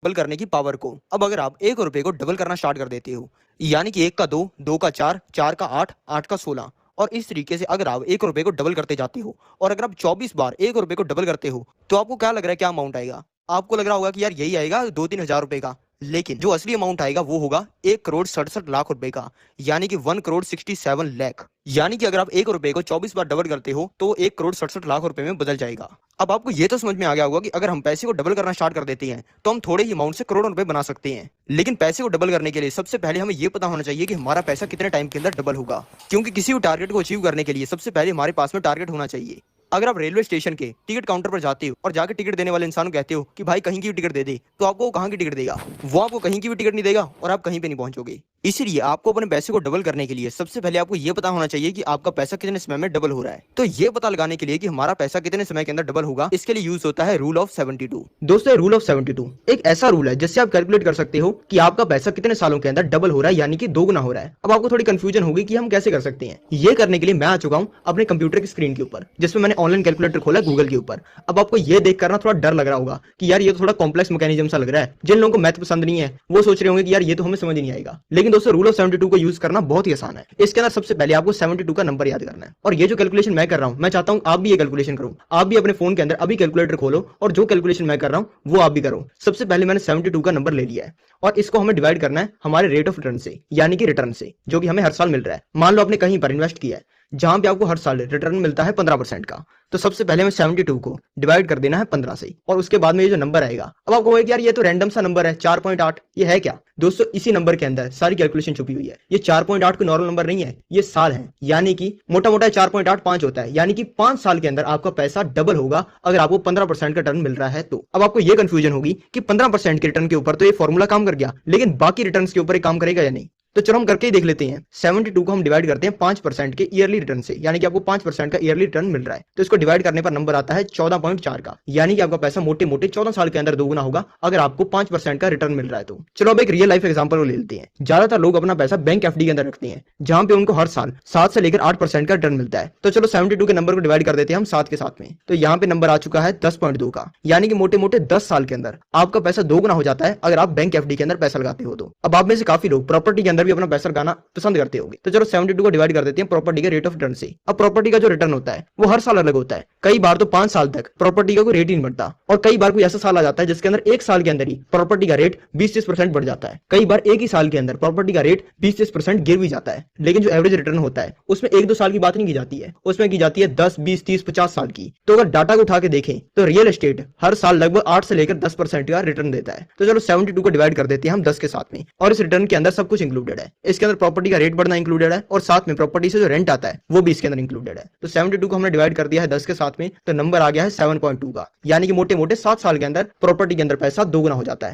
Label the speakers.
Speaker 1: Double करने की power को। अब अगर आप 1 रुपए को डबल करना स्टार्ट कर देते हो, यानी कि 1 का 2, 2 का 4, 4 का 8, 8 का 16, और इस तरीके से अगर आप 1 रुपए को डबल करते जाते हो और अगर आप 24 बार 1 रुपए को डबल करते हो, तो आपको क्या लग रहा है क्या अमाउंट आएगा? आपको लग रहा होगा कि यार यही आएगा 2-3 हजार रुपए का। लेकिन जो असली अमाउंट आएगा वो होगा 1 करोड़ 67 लाख रुपए का, यानी कि 1 करोड़ 67 लाख। यानी कि अगर आप 1 रुपए को 24 बार डबल करते हो तो 1 करोड़ 67 लाख रुपए में बदल जाएगा। अब आपको ये तो समझ में आ गया होगा कि अगर हम पैसे को डबल करना स्टार्ट कर देते हैं तो हम थोड़े ही अमाउंट से करोड़ों रुपए बना सकते हैं। लेकिन पैसे को डबल करने के लिए सबसे पहले हमें ये पता होना चाहिए कि हमारा पैसा कितने टाइम के अंदर डबल होगा, क्योंकि किसी भी टारगेट को अचीव करने के लिए सबसे पहले हमारे पास में टारगेट होना चाहिए। अगर आप रेलवे स्टेशन के टिकट काउंटर पर जाते हो और जाकर टिकट देने वाले इंसान को कहते हो कि भाई कहीं की भी टिकट दे दे, तो आपको वो कहाँ की टिकट देगा? वो आपको कहीं की भी टिकट नहीं देगा और आप कहीं पे नहीं पहुंचोगे। इसीलिए आपको अपने पैसे को डबल करने के लिए सबसे पहले आपको ये पता होना चाहिए कि आपका पैसा कितने समय में डबल हो रहा है। तो ये पता लगाने के लिए कि हमारा पैसा कितने समय के अंदर डबल होगा, इसके लिए यूज होता है रूल ऑफ 72। दोस्तों, रूल ऑफ 72 एक ऐसा रूल है जिससे आप कैलकुलेट कर सकते हो कि आपका पैसा कितने सालों के अंदर डबल हो रहा है, यानी कि दोगुना हो रहा है। अब आपको थोड़ी कंफ्यूजन होगी कि हम कैसे कर सकते हैं। ये करने के लिए मैं आ चुका हूं अपने कंप्यूटर की स्क्रीन के ऊपर, जिसमें मैंने ऑनलाइन कैलकुलेटर खोला गूगल के ऊपर। अब आपको ये देख कर ना थोड़ा डर लग रहा होगा कि यार ये तो थोड़ा कॉम्प्लेक्स मैकेनिज्म सा लग रहा है। जिन लोगों को मैथ पसंद नहीं है वो सोच रहे होंगे कि यार ये तो हमें समझ नहीं आएगा। लेकिन दोस्तों, रूल ऑफ 72 को यूज करना बहुत ही आसान है। इसके अंदर सबसे पहले आपको 72 का नंबर याद करना है, और ये जो कैलकुलेशन मैं कर रहा हूं, मैं चाहता हूं आप भी ये कैलकुलेशन करो। आप भी अपने फोन के अंदर अभी कैलकुलेटर खोलो और जो कैलकुलेशन मैं कर रहा हूं वो आप भी करो। सबसे पहले मैंने 72 का नंबर ले लिया है और इसको हमें डिवाइड करना है हमारे रेट ऑफ रिटर्न से, यानी कि रिटर्न से, जो कि हमें हर साल मिल रहा है। मान लो आपने कहीं पर इन्वेस्ट किया है जहां पे आपको हर साल रिटर्न मिलता है 15% का, तो सबसे पहले हमें 72 को डिवाइड कर देना है 15 से, और उसके बाद में ये जो नंबर आएगा, अब आपको यार ये तो रैंडम सा नंबर है 4.8, ये है क्या? दोस्तों, इसी नंबर के अंदर सारी कैलकुलेशन छुपी हुई है। ये 4.8 कोई नॉर्मल नंबर नहीं है, ये साल है, यानी कि मोटा मोटा 4.85 होता है, यानी कि 5 साल के अंदर आपका पैसा डबल होगा अगर आपको 15% का रिटर्न मिल रहा है तो। अब आपको ये कंफ्यूजन होगी कि 15% के रिटर्न के ऊपर तो ये फॉर्मूला काम कर गया, लेकिन बाकी रिटर्न के ऊपर काम करेगा या नहीं? तो चलो हम करके ही देख लेते हैं। 72 को हम डिवाइड करते हैं 5% के ईयरली रिटर्न से, यानी कि आपको 5% का ईयरली रिटर्न मिल रहा है, तो इसको डिवाइड करने पर नंबर आता है 14.4 का, यानी कि आपका पैसा मोटे मोटे 14 साल के अंदर दोगुना होगा अगर आपको 5% का रिटर्न मिल रहा है तो। चलो अब एक रियल लाइफ एग्जांपल को ले लेते हैं। ज्यादातर लोग अपना पैसा बैंक एफडी के अंदर रखते हैं, जहां पे उनको हर साल 7 से लेकर 8% का रिटर्न मिलता है। तो चलो 72 के नंबर को डिवाइड कर देते हैं हम 7 के साथ में, तो यहाँ पे नंबर आ चुका है 10.2 का, यानी कि मोटे मोटे 10 साल के अंदर आपका पैसा दोगुना हो जाता है अगर आप बैंक एफडी के अंदर पैसा लगाते हो तो। अब आप में से काफी लोग प्रॉपर्टी के अंदर भी अपना पैसा लगाना पसंद करते होंगे, तो चलो 72 को डिवाइड कर देते हैं प्रॉपर्टी के रेट ऑफ रिटर्न से। अब प्रॉपर्टी का जो रिटर्न होता है वो हर साल अलग होता है। कई बार तो 5 साल तक प्रॉपर्टी का कोई रेट ही नहीं बढ़ता, और कई बार कोई ऐसा साल आ जाता है जिसके अंदर एक साल के अंदर ही प्रॉपर्टी का रेट 20-30% बढ़ जाता है। कई बार एक ही साल के अंदर प्रॉपर्टी का रेट 20-30% गिर भी जाता है। लेकिन जो एवरेज रिटर्न होता है उसमें 1-2 साल की बात नहीं की जाती है, उसमें की जाती है 10, 20, 30, 50 साल की। तो अगर डाटा को उठा के देखें तो रियल एस्टेट हर साल लगभग 8 से लेकर 10% का रिटर्न देता है। तो चलो 72 को डिवाइड कर देते हैं हम 10 के साथ में, और इस रिटर्न के अंदर सब कुछ इंक्लूडेड है। इसके अंदर प्रॉपर्टी का रेट बढ़ना इंक्लूडेड है और साथ में प्रॉपर्टी से जो रेंट आता है वो भी इसके अंदर इंक्लूडेड है। तो 72 को हमने डिवाइड कर दिया है 10 के साथ में, तो नंबर आ गया है 7.2 का, यानी कि मोटे मोटे 7 साल के अंदर प्रॉपर्टी के अंदर पैसा दोगुना हो जाता है।